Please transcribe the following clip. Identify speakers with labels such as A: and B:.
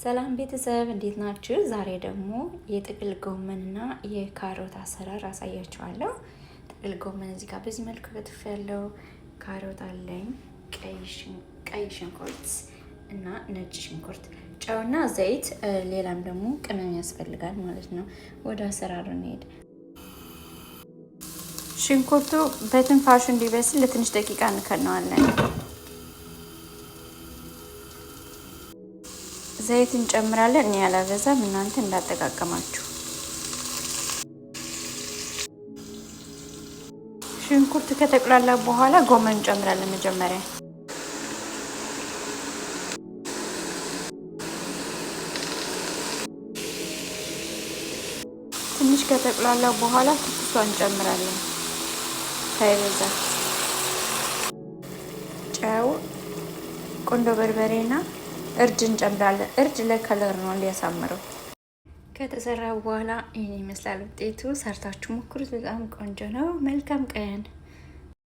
A: ሰላም ቤተሰብ እንዴት ናችሁ? ዛሬ ደግሞ የጥቅል ጎመንና የካሮት አሰራር አሳያችኋለሁ። ጥቅል ጎመን እዚህ ጋር በዚህ መልኩ ከትፌያለሁ። ካሮት አለኝ፣ ቀይ ሽንኩርት እና ነጭ ሽንኩርት፣ ጨውና ዘይት፣ ሌላም ደግሞ ቅመም ያስፈልጋል ማለት ነው። ወደ አሰራሩ እንሄድ። ሽንኩርቱ በትንፋሹ እንዲበስል ለትንሽ ደቂቃ እንከነዋለን። ዘይት እንጨምራለን። እኔ ያላበዛም፣ እናንተ እንዳጠቃቀማችሁ። ሽንኩርት ከተቁላላ በኋላ ጎመን እንጨምራለን። መጀመሪያ ትንሽ ከተቁላላ በኋላ ትኩሷ እንጨምራለን ሳይበዛ። ጨው፣ ቁንዶ በርበሬና እርድ እንጨምራለን። እርድ ለከለር ነው እንዲያሳምረው። ከተሰራ በኋላ ይህን ይመስላል ውጤቱ። ሰርታችሁ ሞክሩት፣ በጣም ቆንጆ ነው። መልካም ቀን።